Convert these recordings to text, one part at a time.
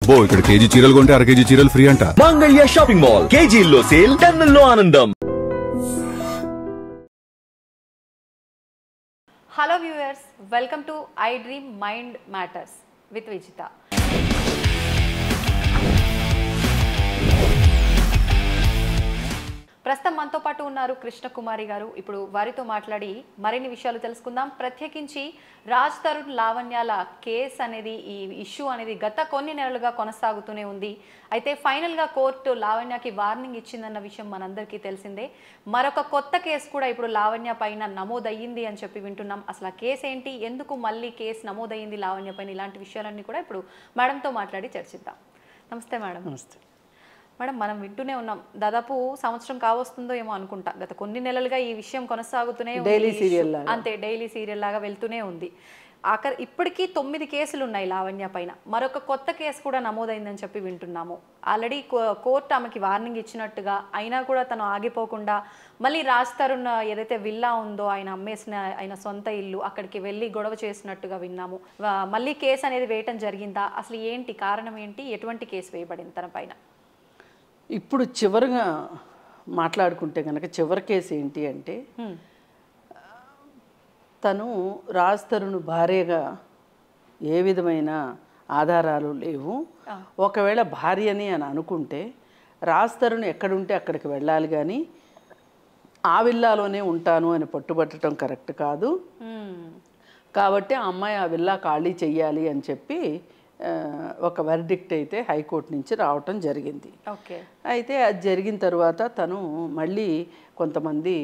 అబ్బో ఇక్కడ కేజీ చీరలు కొంటే అర కేజీ చీరలు ఫ్రీ అంట. మంగళ్య షాపింగ్ మాల్, కేజీల్లో సేల్, టన్నుల్లో ఆనందం. Hello viewers, welcome to I dream mind matters with Vijitha. ప్రస్తుతం మనతో పాటు ఉన్నారు కృష్ణకుమారి గారు. ఇప్పుడు వారితో మాట్లాడి మరిన్ని విషయాలు తెలుసుకుందాం. ప్రత్యేకించి రాజ్ తరుణ్ లావణ్యాల కేసు అనేది, ఈ ఇష్యూ అనేది గత కొన్ని నెలలుగా కొనసాగుతూనే ఉంది. అయితే ఫైనల్గా కోర్టు లావణ్యకి వార్నింగ్ ఇచ్చిందన్న విషయం మనందరికీ తెలిసిందే. మరొక కొత్త కేసు కూడా ఇప్పుడు లావణ్య పైన నమోదయ్యింది అని చెప్పి వింటున్నాం. అసలు ఆ కేసు ఏంటి, ఎందుకు మళ్ళీ కేసు నమోదయ్యింది లావణ్య పైన, ఇలాంటి విషయాలన్నీ కూడా ఇప్పుడు మేడంతో మాట్లాడి చర్చిద్దాం. నమస్తే మేడం. నమస్తే మేడం, మనం వింటూనే ఉన్నాం, దాదాపు సంవత్సరం కావస్తుందో ఏమో అనుకుంటా, గత కొన్ని నెలలుగా ఈ విషయం కొనసాగుతూనే అంతే డైలీ సీరియల్ లాగా వెళ్తూనే ఉంది. ఇప్పటికీ 9 కేసులు ఉన్నాయి లావణ్య పైన. మరొక కొత్త కేసు కూడా నమోదైందని చెప్పి వింటున్నాము. ఆల్రెడీ కోర్టు ఆమెకి వార్నింగ్ ఇచ్చినట్టుగా, అయినా కూడా తను ఆగిపోకుండా మళ్ళీ రాజ్ తరుణ్ ఏదైతే విల్లా ఉందో ఆయన అమ్మేసిన ఆయన సొంత ఇల్లు, అక్కడికి వెళ్ళి గొడవ చేసినట్టుగా విన్నాము. మళ్ళీ కేసు అనేది వేయటం జరిగిందా, అసలు ఏంటి కారణం ఏంటి, ఎటువంటి కేసు వేయబడింది తన పైన? ఇప్పుడు చివరిగా మాట్లాడుకుంటే కనుక చివరి కేసు ఏంటి అంటే, తను రాజ్ తరుణ్ భార్యగా ఏ విధమైన ఆధారాలు లేవు. ఒకవేళ భార్యని అని అనుకుంటే రాజ్ తరుణ్ ఎక్కడుంటే అక్కడికి వెళ్ళాలి, కానీ ఆ విల్లాలోనే ఉంటాను అని పట్టుబట్టడం కరెక్ట్ కాదు. కాబట్టి ఆ అమ్మాయి ఆ విల్లా ఖాళీ చెయ్యాలి అని చెప్పి ఒక వర్డిక్ట్ అయితే హైకోర్టు నుంచి రావటం జరిగింది. అయితే అది జరిగిన తర్వాత తను మళ్ళీ కొంతమంది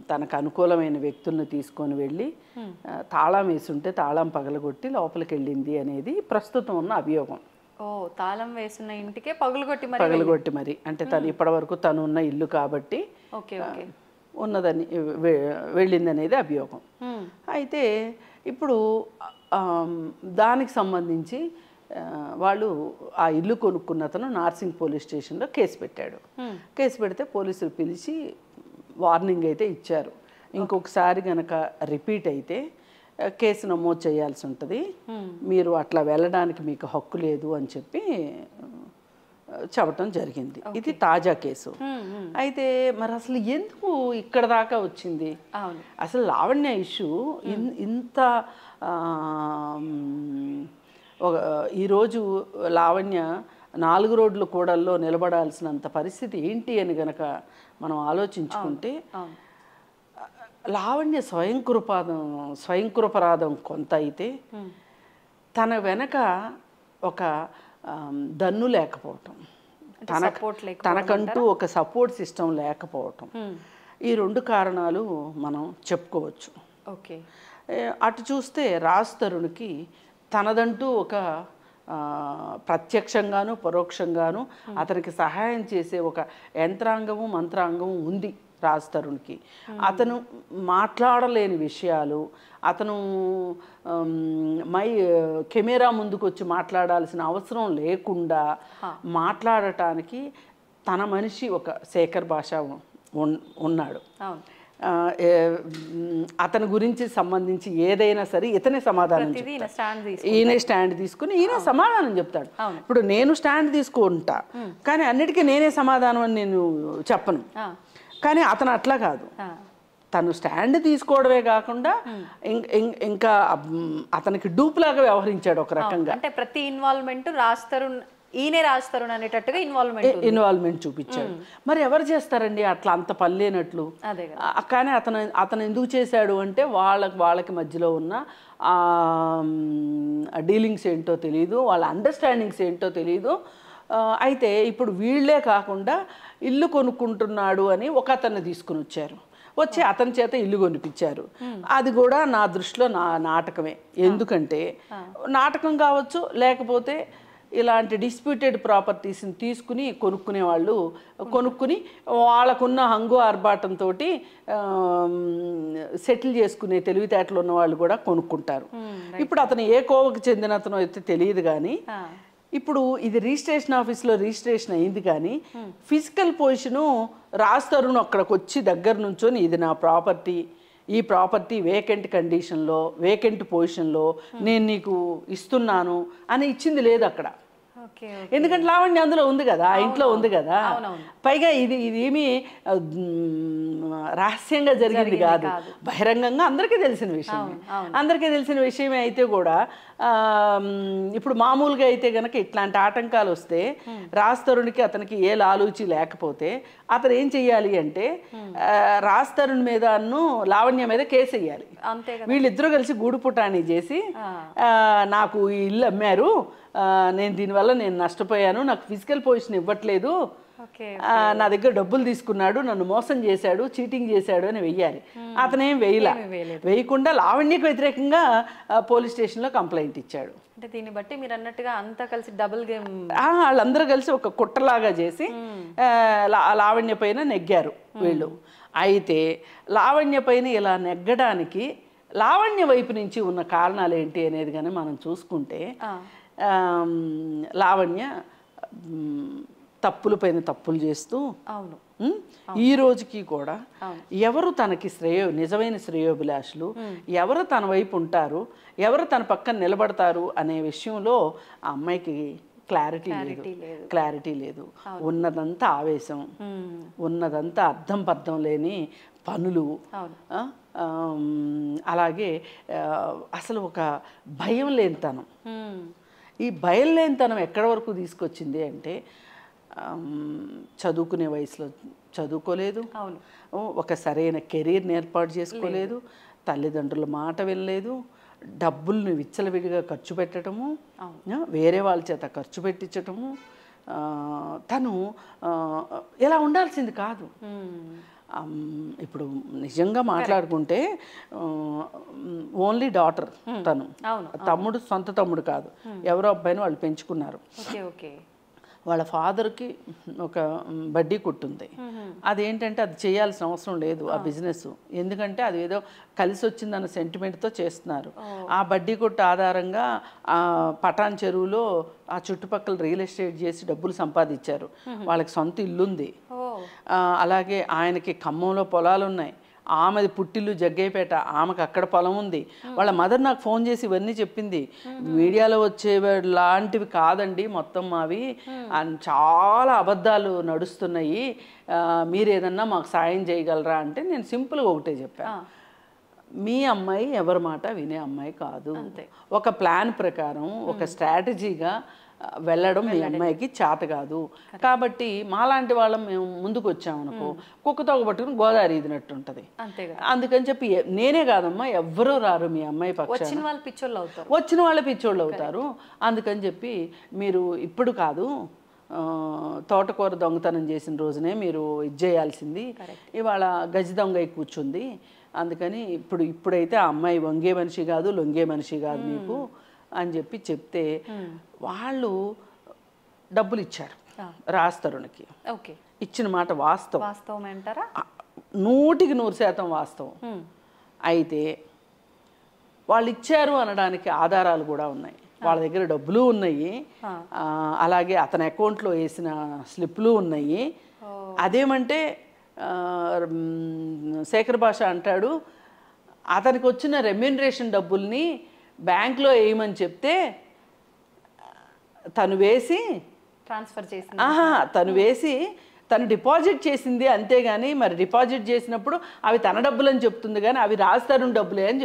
తనకు అనుకూలమైన వ్యక్తులను తీసుకొని వెళ్ళి తాళం వేసుంటే తాళం పగలగొట్టి లోపలికి వెళ్ళింది అనేది ప్రస్తుతం ఉన్న అభియోగం. తాళం వేసిన ఇంటికే పగలగొట్టి మరి అంటే తను ఇప్పటివరకు తను ఉన్న ఇల్లు కాబట్టి ఉన్నదని వెళ్ళింది అనేది అభియోగం. అయితే ఇప్పుడు దానికి సంబంధించి వాళ్ళు ఆ ఇల్లు కొనుక్కున్న అతను నార్సింగ్ పోలీస్ స్టేషన్లో కేసు పెట్టాడు. కేసు పెడితే పోలీసులు పిలిచి వార్నింగ్ అయితే ఇచ్చారు, ఇంకొకసారి కనుక రిపీట్ అయితే కేసు నమోదు చేయాల్సి ఉంటుంది, మీరు అట్లా వెళ్ళడానికి మీకు హక్కు లేదు అని చెప్పి చెప్పటం జరిగింది. ఇది తాజా కేసు. అయితే మరి అసలు ఎందుకు ఇక్కడ దాకా వచ్చింది? అసలు లావణ్య ఇష్యూ ఇంత ఈరోజు లావణ్య 4 రోడ్ల కూడల్లో నిలబడాల్సినంత పరిస్థితి ఏంటి అని గనక మనం ఆలోచించుకుంటే, లావణ్య స్వయంకృపరాధం కొంత అయితే, తన వెనక ఒక దన్ను లేకపోవటం, తనకంటూ ఒక సపోర్ట్ సిస్టమ్ లేకపోవటం, ఈ 2 కారణాలు మనం చెప్పుకోవచ్చు. అటు చూస్తే రాజ్ తరుణ్కి తనదంటూ ఒక ప్రత్యక్షంగాను పరోక్షంగాను అతనికి సహాయం చేసే ఒక యంత్రాంగము మంత్రాంగము ఉంది రాజ్ తరుణ్కి. అతను మాట్లాడలేని విషయాలు, అతను కెమెరా ముందుకు వచ్చి మాట్లాడాల్సిన అవసరం లేకుండా మాట్లాడటానికి తన మనిషి ఒక శేఖర్ భాష ఉన్నాడు. అతని గురించి సంబంధించి ఏదైనా సరే ఇతనే సమాధానం, ఈయన స్టాండ్ తీసుకుని ఈయన సమాధానం చెప్తాడు. ఇప్పుడు నేను స్టాండ్ తీసుకుంటా, కానీ అన్నిటికీ నేనే సమాధానం అని నేను చెప్పను. కానీ అతను అట్లా కాదు, తను స్టాండ్ తీసుకోవడమే కాకుండా ఇంకా అతనికి డూప్ లాగా వ్యవహరించాడు ఒక రకంగా. అంటే ప్రతి ఇన్వాల్వ్మెంట్ రాజ్ తరుణ్, ఈయనే రాజ్ తరుణ్ అనేటట్టుగా ఇన్వాల్వ్మెంట్ చూపించాడు. మరి ఎవరు చేస్తారండి అట్లా అంత పనిలేనట్లు? కానీ అతను ఎందుకు చేశాడు అంటే వాళ్ళకి మధ్యలో ఉన్న డీలింగ్స్ ఏంటో తెలియదు, వాళ్ళ అండర్స్టాండింగ్స్ ఏంటో తెలియదు. అయితే ఇప్పుడు వీళ్ళే కాకుండా ఇల్లు కొనుక్కుంటున్నాడు అని ఒక అతన్ని తీసుకుని వచ్చి అతని చేత ఇల్లు కొనిపించారు. అది కూడా నా దృష్టిలో నాటకమే. ఎందుకంటే నాటకం కావచ్చు, లేకపోతే ఇలాంటి డిస్ప్యూటెడ్ ప్రాపర్టీస్ని తీసుకుని కొనుక్కునే వాళ్ళు కొనుక్కుని వాళ్ళకున్న హంగు ఆర్భాటంతో సెటిల్ చేసుకునే తెలివితేటలు ఉన్న వాళ్ళు కూడా కొనుక్కుంటారు. ఇప్పుడు అతను ఏ కోవకు చెందిన అతను అయితే తెలియదు, కానీ ఇప్పుడు ఇది రిజిస్ట్రేషన్ ఆఫీస్లో రిజిస్ట్రేషన్ అయింది, కానీ ఫిజికల్ పొజిషను రాజ్ తరుణ్ అక్కడికి వచ్చి దగ్గర నుంచొని ఇది నా ప్రాపర్టీ, ఈ ప్రాపర్టీ వేకెంట్ కండిషన్లో వేకెంట్ పొజిషన్లో నేను నీకు ఇస్తున్నాను అని ఇచ్చింది లేదు అక్కడ. ఓకే ఎందుకంటే లావణ్య అందులో ఉంది కదా, ఆ ఇంట్లో ఉంది కదా. పైగా ఇది ఏమీ రహస్యంగా జరిగింది కాదు, బహిరంగంగా అందరికీ తెలిసిన విషయం. అందరికీ తెలిసిన విషయమే అయితే కూడా ఇప్పుడు మామూలుగా అయితే గనక ఇట్లాంటి ఆటంకాలు వస్తే రాజ్ తరుణ్కి అతనికి ఏ లాలూచి లేకపోతే అతను ఏం చెయ్యాలి అంటే రాజ్ తరుణ్ మీద లావణ్య మీద కేసు వేయాలి. వీళ్ళిద్దరూ కలిసి గూడు పుటాణి చేసి నాకు ఈ ఇల్లు అమ్మారు, నేను దీనివల్ల నేను నష్టపోయాను, నాకు ఫిజికల్ పొజిషన్ ఇవ్వట్లేదు, నా దగ్గర డబ్బులు తీసుకున్నాడు, నన్ను మోసం చేశాడు, చీటింగ్ చేశాడు అని వెయ్యాలి. అతనేం వేయకుండా లావణ్యకు వ్యతిరేకంగా పోలీస్ స్టేషన్లో కంప్లైంట్ ఇచ్చాడు. అంటే దీన్ని బట్టి మీరు అన్నట్టుగా అంతా కలిసి డబుల్ గేమ్, వాళ్ళందరూ కలిసి ఒక కుట్రలాగా చేసి లావణ్య పైన నెగ్గారు వీళ్ళు. అయితే లావణ్య పైన ఇలా నెగ్గడానికి లావణ్య వైపు నుంచి ఉన్న కారణాలు ఏంటి అనేది కానీ మనం చూసుకుంటే, లావణ్య తప్పుల పైన తప్పులు చేస్తూ ఈ రోజుకి కూడా ఎవరు తనకి నిజమైన శ్రేయోభిలాషులు, ఎవరు తన వైపు ఉంటారు, ఎవరు తన పక్కన నిలబడతారు అనే విషయంలో ఆ అమ్మాయికి క్లారిటీ లేదు. ఉన్నదంతా ఆవేశం, ఉన్నదంతా అర్థం పర్థం లేని పనులు, అలాగే అసలు ఒక భయం లేనితనం. ఈ భయం లేనితనం ఎక్కడి వరకు తీసుకొచ్చింది అంటే, చదువుకునే వయసులో చదువుకోలేదు, ఒక సరైన కెరీర్ని ఏర్పాటు చేసుకోలేదు, తల్లిదండ్రుల మాట వినలేదు, డబ్బుల్ని విచ్చలవిడిగా ఖర్చు పెట్టడము, వేరే వాళ్ళ చేత ఖర్చు పెట్టించటము. తను ఇలా ఉండాల్సింది కాదు. ఇప్పుడు నిజంగా మాట్లాడుకుంటే ఓన్లీ డాటర్ తను, తమ్ముడు సొంత తమ్ముడు కాదు, ఎవరో అబ్బాయిని వాళ్ళు పెంచుకున్నారు. వాళ్ళ ఫాదర్కి ఒక బడ్డీ కొట్టుంది. అదేంటంటే అది చేయాల్సిన అవసరం లేదు ఆ బిజినెస్, ఎందుకంటే అది ఏదో కలిసి వచ్చిందన్న సెంటిమెంట్తో చేస్తున్నారు. ఆ బడ్డీ కొట్టు ఆధారంగా పటాన్ చెరువులో ఆ చుట్టుపక్కల రియల్ ఎస్టేట్ చేసి డబ్బులు సంపాదించారు. వాళ్ళకి సొంత ఇల్లుంది. అలాగే ఆయనకి ఖమ్మంలో పొలాలు ఉన్నాయి, ఆమెది పుట్టిల్లు జగ్గైపేట, ఆమెకు అక్కడ పొలం ఉంది. వాళ్ళ మదర్ నాకు ఫోన్ చేసి ఇవన్నీ చెప్పింది. మీడియాలో వచ్చే లాంటివి కాదండి మొత్తం మావి, చాలా అబద్ధాలు నడుస్తున్నాయి, మీరు ఏదన్నా మాకు సాయం చేయగలరా అంటే నేను సింపుల్గా ఒకటే చెప్పాను, మీ అమ్మాయి ఎవరి మాట వినే అమ్మాయి కాదు. ఒక ప్లాన్ ప్రకారం ఒక స్ట్రాటజీగా వెళ్ళడం మీ అమ్మాయికి చేత కాదు. కాబట్టి మాలాంటి వాళ్ళం మేము ముందుకు వచ్చామనుకో కుక్కతో పట్టుకుని గోదావరి ఇదినట్టు ఉంటుంది. అందుకని చెప్పి నేనే కాదమ్మా ఎవ్వరూ రారు మీ అమ్మాయి పక్షాన, వచ్చిన వాళ్ళే పిచ్చోళ్ళు అవుతారు. అందుకని చెప్పి మీరు ఇప్పుడు కాదు, తోటకూర దొంగతనం చేసిన రోజునే మీరు ఇది చేయాల్సింది, ఇవాళ గజ దొంగ కూర్చుంది, అందుకని ఇప్పుడైతే ఆ అమ్మాయి వంగే మనిషి కాదు, లొంగే మనిషి కాదు మీకు అని చెప్తే వాళ్ళు డబ్బులు ఇచ్చారు రాజ్ తరుణ్కి. ఇచ్చిన మాట వాస్తవం అంటారా? 100% వాస్తవం. అయితే వాళ్ళు ఇచ్చారు అనడానికి ఆధారాలు కూడా ఉన్నాయి, వాళ్ళ దగ్గర డబ్బులు ఉన్నాయి, అలాగే అతని అకౌంట్లో వేసిన స్లిప్లు ఉన్నాయి. అదేమంటే శేఖర్ భాష అంటాడు, అతనికి వచ్చిన రెమ్యూనరేషన్ డబ్బుల్ని బ్యాంక్లో వేయమని చెప్తే తను వేసి ట్రాన్స్ఫర్ చేసి తను డిపాజిట్ చేసింది, అంతేగాని మరి డిపాజిట్ చేసినప్పుడు అవి తన డబ్బులు అని చెప్తుంది, కానీ అవి రాజ్ తరుణ్ డబ్బులే అని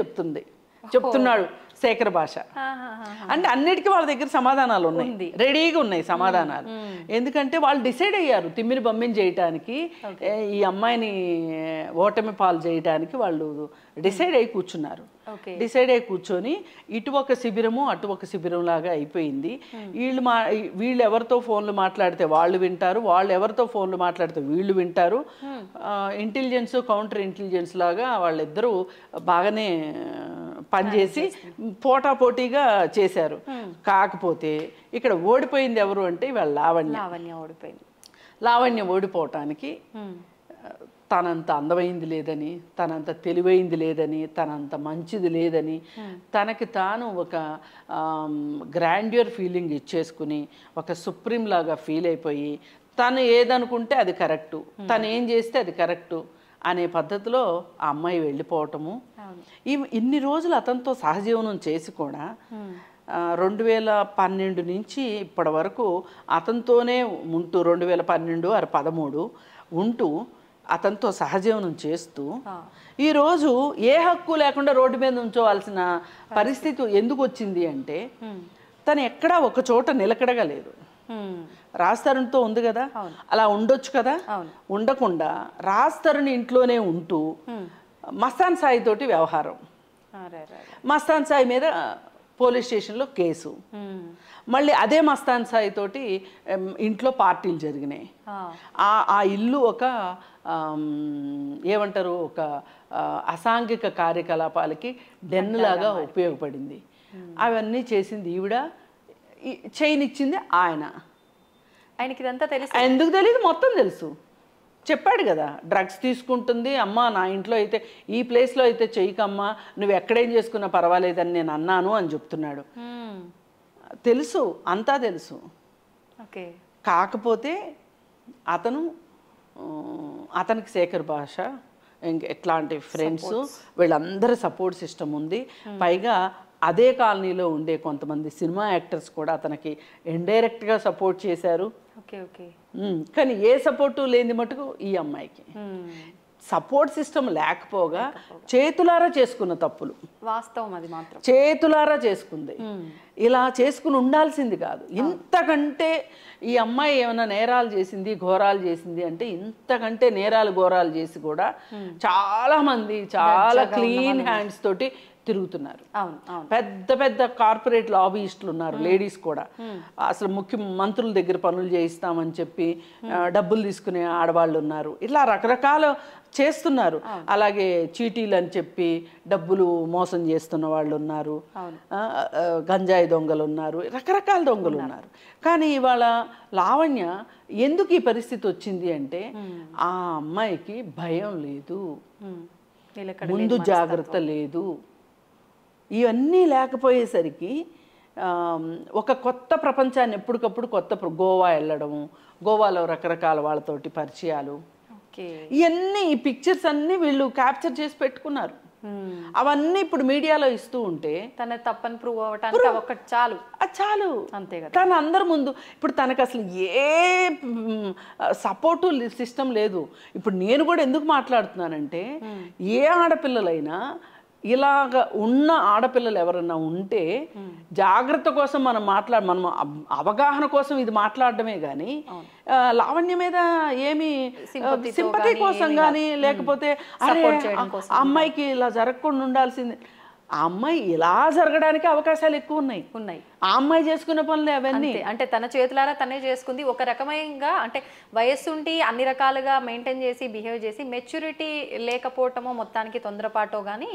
చెప్తున్నాడు శేఖర్ భాష. అంటే అన్నిటికీ వాళ్ళ దగ్గర సమాధానాలు ఉన్నాయి, రెడీగా ఉన్నాయి సమాధానాలు. ఎందుకంటే వాళ్ళు డిసైడ్ అయ్యారు తిమ్మిని బమ్మిని చేయటానికి, ఈ అమ్మాయిని ఓటమి పాలు చేయడానికి వాళ్ళు డిసైడ్ అయి కూర్చున్నారు. డిసైడ్ అయి కూర్చొని ఇటు ఒక శిబిరము అటు ఒక శిబిరం లాగా అయిపోయింది. వీళ్ళు ఎవరితో ఫోన్లు మాట్లాడితే వాళ్ళు వింటారు, వాళ్ళు ఎవరితో ఫోన్లు మాట్లాడితే వీళ్ళు వింటారు. ఇంటెలిజెన్స్ కౌంటర్ ఇంటెలిజెన్స్ లాగా వాళ్ళిద్దరూ బాగానే పనిచేసి పోటాపోటీగా చేశారు. కాకపోతే ఇక్కడ ఓడిపోయింది ఎవరు అంటే ఇవాళ లావణ్య ఓడిపోవటానికి తనంత అందమైంది లేదని, తనంత తెలివైంది లేదని, తనంత మంచిది లేదని, తనకి తాను ఒక గ్రాండ్యూర్ ఫీలింగ్ ఇచ్చేసుకుని ఒక సుప్రీం లాగా ఫీల్ అయిపోయి తను ఏదనుకుంటే అది కరెక్టు, తను ఏం చేస్తే అది కరెక్టు అనే పద్ధతిలో ఆ అమ్మాయి వెళ్ళిపోవటము. ఇన్ని రోజులు అతనితో సహజీవనం చేసి కూడా 2012 నుంచి ఇప్పటి వరకు అతనితోనే ఉంటూ 2012 ఆరు 13 ఉంటూ అతనితో సహజీవనం చేస్తూ ఈరోజు ఏ హక్కు లేకుండా రోడ్డు మీద ఉంచోవాల్సిన పరిస్థితి ఎందుకు వచ్చింది అంటే తను ఎక్కడా ఒక చోట నిలకడగా లేదు. రాజ్-తరుణ్తో ఉంది కదా, అలా ఉండొచ్చు కదా, ఉండకుండా రాజ్-తరుణ్ ఇంట్లోనే ఉంటూ మస్తాన్ సాయి తోటి వ్యవహారం, మస్తాన్ సాయి మీద పోలీస్ స్టేషన్లో కేసు, మళ్ళీ అదే మస్తాన్ సాయి తోటి ఇంట్లో పార్టీలు జరిగినాయి. ఆ ఇల్లు ఒక ఏమంటారు, ఒక అసాంఘిక కార్యకలాపాలకి డెన్నులాగా ఉపయోగపడింది. అవన్నీ చేసింది ఈవిడ, చైన్ ఇచ్చింది ఆయన. ఆయనకి ఇదంతా తెలుసు. ఎందుకు తెలియదు, మొత్తం తెలుసు. చెప్పాడు కదా, డ్రగ్స్ తీసుకుంటుంది, అమ్మ నా ఇంట్లో అయితే ఈ ప్లేస్లో అయితే చెయ్యకమ్మా, నువ్వు ఎక్కడేం చేసుకున్నా పర్వాలేదని నేను అన్నాను అని చెప్తున్నాడు. తెలుసు, అంతా తెలుసు. ఓకే. కాకపోతే అతనికి శేఖర్ భాష ఎట్లాంటి ఫ్రెండ్స్ వీళ్ళందరూ సపోర్ట్ సిస్టమ్ ఉంది. పైగా అదే కాలనీలో ఉండే కొంతమంది సినిమా యాక్టర్స్ కూడా అతనికి ఇండైరెక్ట్గా సపోర్ట్ చేశారు. కానీ ఏ సపోర్టు లేని మటుకు ఈ అమ్మాయికి సపోర్ట్ సిస్టమ్ లేకపోగా చేతులారా చేసుకున్న తప్పులు, వాస్తవం అది మాత్రం చేతులారా చేసుకుంది. ఇలా చేసుకుని ఉండాల్సింది కాదు. ఇంతకంటే ఈ అమ్మాయి ఏమైనా నేరాలు చేసింది, ఘోరాలు చేసింది అంటే ఇంతకంటే నేరాలు ఘోరాలు చేసి కూడా చాలా మంది చాలా క్లీన్ హ్యాండ్స్ తోటి తిరుగుతున్నారు. పెద్ద పెద్ద కార్పొరేట్ లాబీయిస్టులు ఉన్నారు, లేడీస్ కూడా. అసలు మంత్రుల దగ్గర పనులు చేయిస్తామని చెప్పి డబ్బులు తీసుకునే ఆడవాళ్ళు ఉన్నారు. ఇలా రకరకాల చేస్తున్నారు. అలాగే చీటీలు అని చెప్పి డబ్బులు మోసం చేస్తున్న వాళ్ళు ఉన్నారు, గంజాయి దొంగలు ఉన్నారు, రకరకాల దొంగలు ఉన్నారు. కానీ ఇవాళ లావణ్య ఎందుకు ఈ పరిస్థితి వచ్చింది అంటే ఆ అమ్మాయికి భయం లేదు, ముందు జాగ్రత్త లేదు. ఇవన్నీ లేకపోయేసరికి ఒక కొత్త ప్రపంచాన్ని ఎప్పటికప్పుడు గోవా వెళ్ళడము, గోవాలో రకరకాల వాళ్ళతోటి పరిచయాలు, ఇవన్నీ ఈ పిక్చర్స్ అన్నీ వీళ్ళు క్యాప్చర్ చేసి పెట్టుకున్నారు. అవన్నీ ఇప్పుడు మీడియాలో ఇస్తూ ఉంటే తన తప్పని ప్రూవ్ అవ్వటానికి ఒకటి చాలు, చాలు అంతే కదా. తను అందరి ముందు ఇప్పుడు తనకు అసలు ఏ సపోర్టు సిస్టమ్ లేదు. ఇప్పుడు నేను కూడా ఎందుకు మాట్లాడుతున్నానంటే ఏ ఆడపిల్లలైనా ఇలాగ ఉన్న ఆడపిల్లలు ఎవరన్నా ఉంటే జాగ్రత్త కోసం మనం అవగాహన కోసం ఇది మాట్లాడడమే కానీ లావణ్య మీద ఏమి సింపతి కోసం కానీ లేకపోతే అమ్మాయికి ఇలా జరగకుండా ఉండాల్సింది. ఆ అమ్మాయి ఇలా జరగడానికి అవకాశాలు ఎక్కువ ఉన్నాయి. ఆ అమ్మాయి చేసుకున్న పనులు అవన్నీ అంటే తన చేతులారా తనే చేసుకుంది. ఒక రకమైనగా అంటే వయస్సుంటి అన్ని రకాలుగా మెయింటైన్ చేసి బిహేవ్ చేసి మెచ్యూరిటీ లేకపోవటమో మొత్తానికి తొందరపాటో కానీ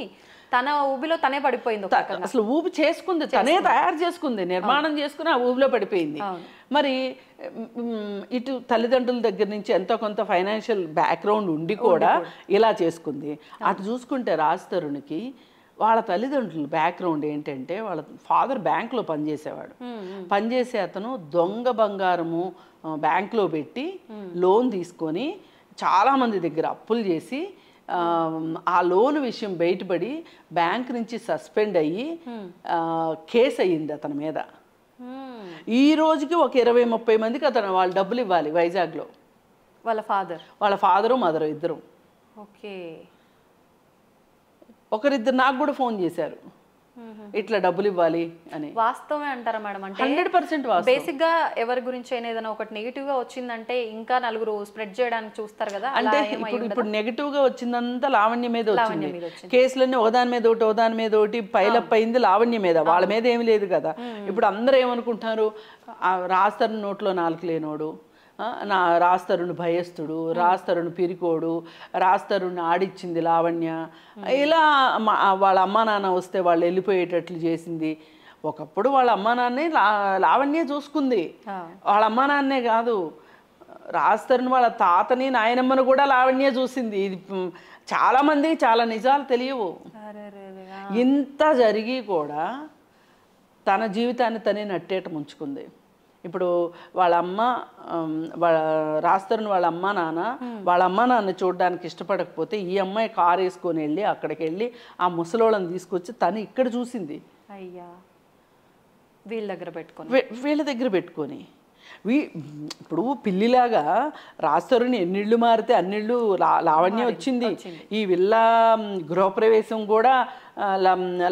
తన ఊబిలో తనే పడిపోయింది. అసలు ఊబి చేసుకుంది, తనే తయారు చేసుకుంది, నిర్మాణం చేసుకుని ఆ ఊబిలో పడిపోయింది. మరి ఇటు తల్లిదండ్రుల దగ్గర నుంచి ఎంతో కొంత ఫైనాన్షియల్ బ్యాక్గ్రౌండ్ ఉండి కూడా ఇలా చేసుకుంది. అటు చూసుకుంటే రాజ్-తరుణ్కి వాళ్ళ తల్లిదండ్రుల బ్యాక్గ్రౌండ్ ఏంటంటే వాళ్ళ ఫాదర్ బ్యాంకులో పనిచేసేవాడు. పనిచేసే అతను దొంగ బంగారము బ్యాంకులో పెట్టి లోన్ తీసుకొని చాలామంది దగ్గర అప్పులు చేసి ఆ లోన్ విషయం బయటపడి బ్యాంక్ నుంచి సస్పెండ్ అయ్యి కేసు అయ్యింది అతని మీద. ఈ రోజుకి ఒక 20-30 మందికి వాళ్ళు డబ్బులు ఇవ్వాలి వైజాగ్లో. వాళ్ళ ఫాదరు మదరు ఇద్దరు. ఒకరిద్దరు నాకు కూడా ఫోన్ చేశారు, ఇట్లా డబ్బులు ఇవ్వాలి అని. వాస్తవమే అంటారా మేడం? అంటే 100% బేసిక్ గా ఎవరి గురించి అయినా ఏదైనా ఒకటి నెగిటివ్ గా వచ్చిందంటే ఇంకా నలుగురు స్ప్రెడ్ చేయడానికి చూస్తారు కదా. అంటే ఇప్పుడు నెగిటివ్ గా వచ్చిందంతా లావణ్య మీద వచ్చింది. కేసులన్నీ ఒకదాని మీద ఒకటి పైలప్ అయింది లావణ్య మీద, వాళ్ళ మీద ఏమి లేదు కదా. ఇప్పుడు అందరూ ఏమనుకుంటున్నారు, రాజ్-తరుణ్ నోట్లో నాలుగు లేనోడు, రాజ్-తరుణ్ భయస్థుడు, రాజ్-తరుణ్ పిరికోడు, రాజ్-తరుణ్ ఆడిచ్చింది లావణ్య, ఇలా వాళ్ళ అమ్మా నాన్న వస్తే వాళ్ళు వెళ్ళిపోయేటట్లు చేసింది. ఒకప్పుడు వాళ్ళ అమ్మా నాన్నే లావణ్యే చూసుకుంది, వాళ్ళ అమ్మా నాన్నే కాదు, రాజ్-తరుణ్ వాళ్ళ తాతని నాయనమ్మను కూడా లావణ్యే చూసింది. ఇది చాలామంది చాలా నిజాలు తెలియవు. ఇంత జరిగి కూడా తన జీవితాన్ని తనే నట్టేట ముంచుకుంది. ఇప్పుడు వాళ్ళ అమ్మ రాజ్-తరుణ్ వాళ్ళ అమ్మ నాన్న చూడడానికి ఇష్టపడకపోతే ఈ అమ్మాయి కారు వేసుకొని వెళ్ళి అక్కడికి వెళ్ళి ఆ ముసలోళ్ళని తీసుకొచ్చి తను ఇక్కడ చూసింది. వీళ్ళ దగ్గర పెట్టుకొని ఇప్పుడు పిల్లిలాగా రాస్తరుని ఎన్నిళ్ళు మారితే అన్నిళ్ళు లావణ్య వచ్చింది. ఈ విల్లా గృహప్రవేశం కూడా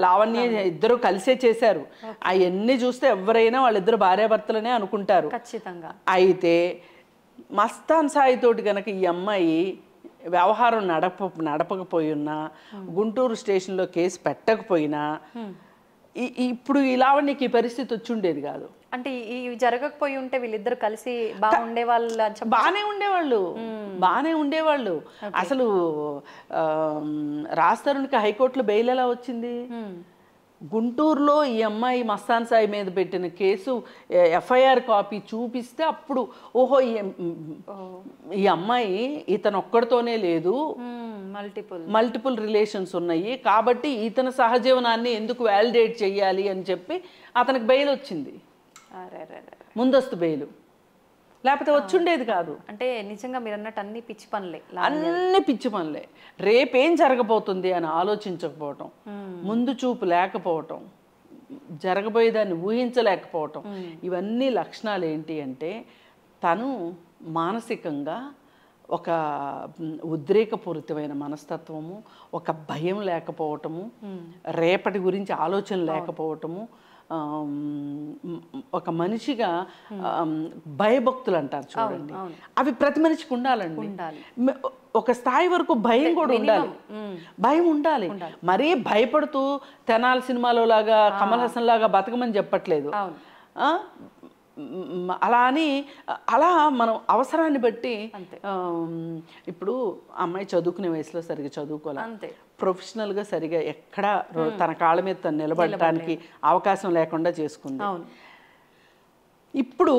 లావణ్య ఇద్దరు కలిసే చేశారు. అవన్నీ చూస్తే ఎవరైనా వాళ్ళిద్దరు భార్యాభర్తలనే అనుకుంటారు ఖచ్చితంగా. అయితే మస్తాన్ సాయితోటి కనుక ఈ అమ్మాయి వ్యవహారం నడపకపోయినా, గుంటూరు స్టేషన్లో కేసు పెట్టకపోయినా ఇప్పుడు ఈ లావణ్యకి ఈ పరిస్థితి వచ్చి ఉండేది కాదు. అంటే ఇవి జరగకపోయి ఉంటే వీళ్ళిద్దరు కలిసి బాగుండే వాళ్ళు, బాగానే ఉండేవాళ్ళు. అసలు రాస్తరునికి హైకోర్టులో బెయిల్ ఎలా వచ్చింది? గుంటూరులో ఈ అమ్మాయి మస్తాన్ సాయి మీద పెట్టిన కేసు ఎఫ్ఐఆర్ కాపీ చూపిస్తే అప్పుడు ఓహో ఈ అమ్మాయి ఇతను ఒక్కడితోనే లేదు, మల్టిపుల్ రిలేషన్స్ ఉన్నాయి కాబట్టి ఇతని సహజీవనాన్ని ఎందుకు వ్యాలిడేట్ చెయ్యాలి అని చెప్పి అతనికి బెయిల్ వచ్చింది, ముందస్తు బెయిల్. లేకపోతే వచ్చుండేది కాదు. అంటే నిజంగా మీరు అన్నట్టు అన్ని పిచ్చి పనులే. రేపేం జరగబోతుంది అని ఆలోచించకపోవటం, ముందు చూపు లేకపోవటం, జరగబోయేదాన్ని ఊహించలేకపోవటం, ఇవన్నీ లక్షణాలు ఏంటి అంటే తను మానసికంగా ఒక ఉద్రేకపూరితమైన మనస్తత్వము, ఒక భయం లేకపోవటము, రేపటి గురించి ఆలోచన లేకపోవటము, ఒక మనిషిగా భయభక్తులు అంటారు చూడండి, అవి ప్రతి మనిషికి ఉండాలండి. ఒక స్థాయి వరకు భయం కూడా ఉండాలి, భయం ఉండాలి. మరీ భయపడుతూ తెనాలి సినిమాలో లాగా కమల్ హాసన్ లాగా బతకమని చెప్పట్లేదు. అలా అని అలా మనం అవసరాన్ని బట్టి ఇప్పుడు అమ్మాయి చదువుకునే వయసులో సరిగ్గా చదువుకోవాలి, ప్రొఫెషనల్గా సరిగా ఎక్కడా తన కాళ్ళ మీద తను నిలబడటానికి అవకాశం లేకుండా చేసుకుంది. ఇప్పుడు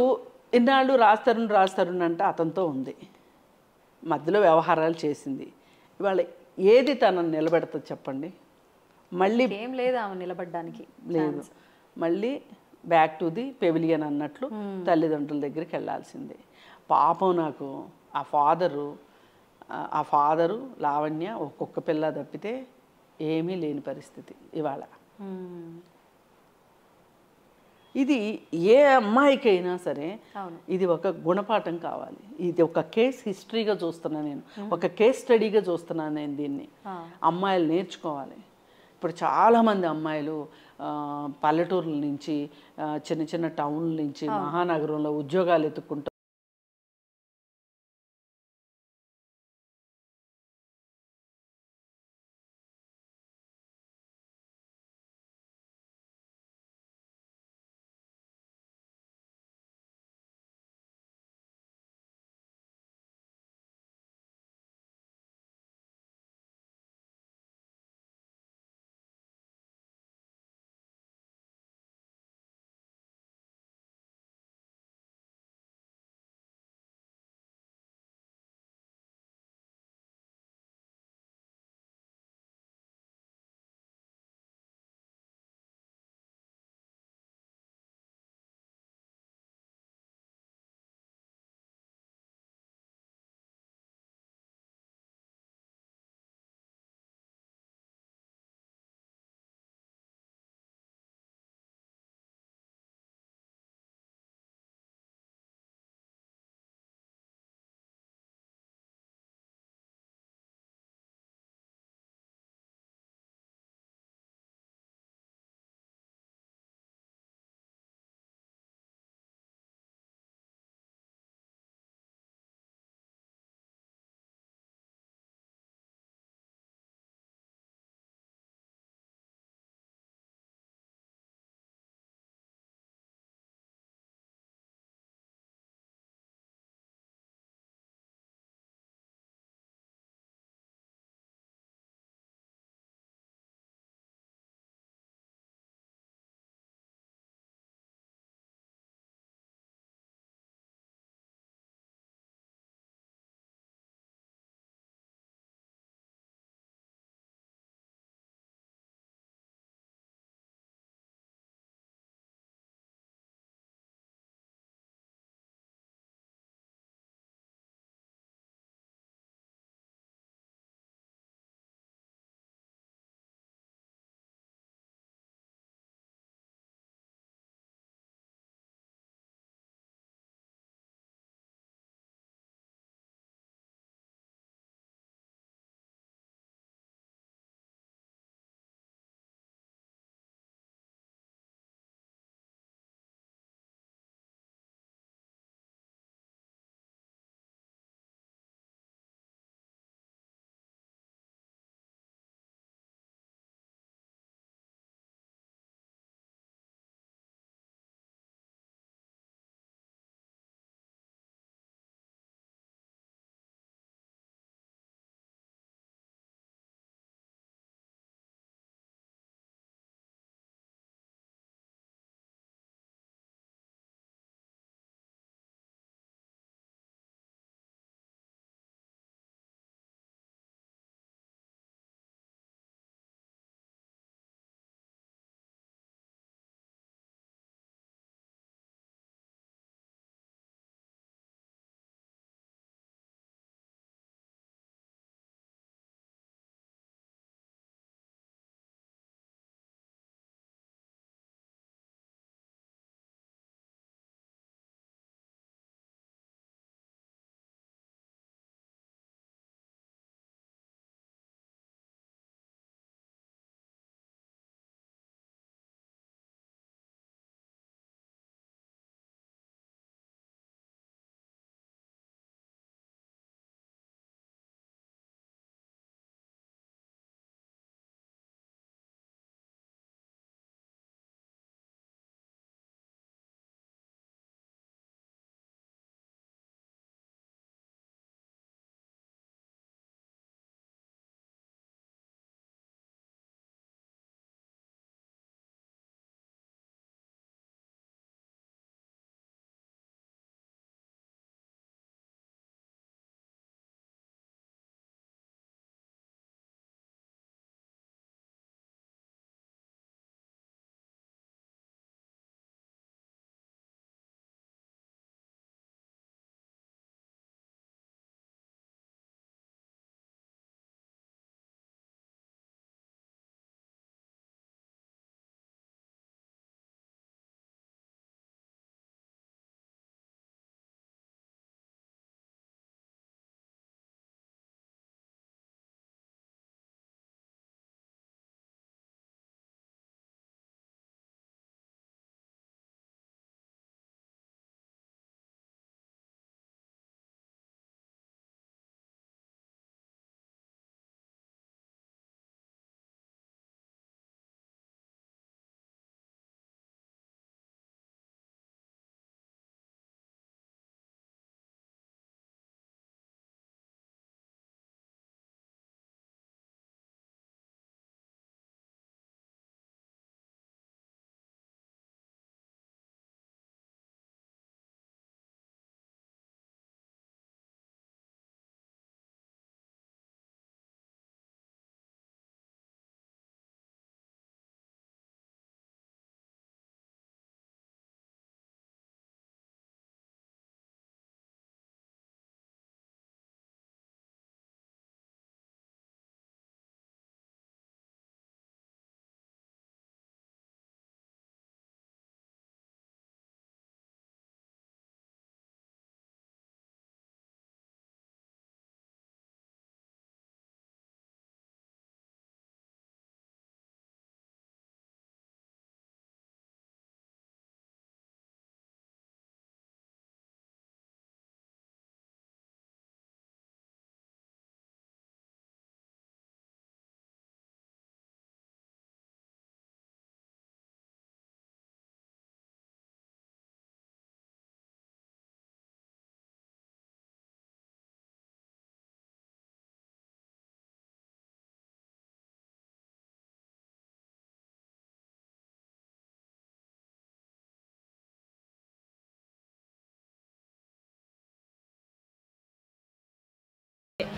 ఇన్నాళ్ళు రాస్తరుణ్ అంటే అతనితో ఉంది, మధ్యలో వ్యవహారాలు చేసింది. ఇవాళ ఏది తనను నిలబెడుతుంది చెప్పండి? మళ్ళీ ఏం లేదు ఆమె నిలబడడానికి లేదు. మళ్ళీ బ్యాక్ టు ది పెవిలియన్ అన్నట్లు తల్లిదండ్రుల దగ్గరికి వెళ్ళాల్సిందే. పాపం నాకు ఆ ఫాదరు లావణ్య ఒక్కొక్క పిల్ల తప్పితే ఏమీ లేని పరిస్థితి ఇవాళ. ఇది ఏ అమ్మాయికైనా సరే ఇది ఒక గుణపాఠం కావాలి. ఇది ఒక కేస్ హిస్టరీగా చూస్తున్నా నేను, ఒక కేస్ స్టడీగా చూస్తున్నాను నేను దీన్ని. అమ్మాయిలు నేర్చుకోవాలి. ఇప్పుడు చాలామంది అమ్మాయిలు పల్లెటూర్ల నుంచి, చిన్న చిన్న టౌన్ల నుంచి మహానగరంలో ఉద్యోగాలు ఎత్తుక్కుంటూ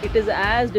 ఇట్ ఈస్ యాజ్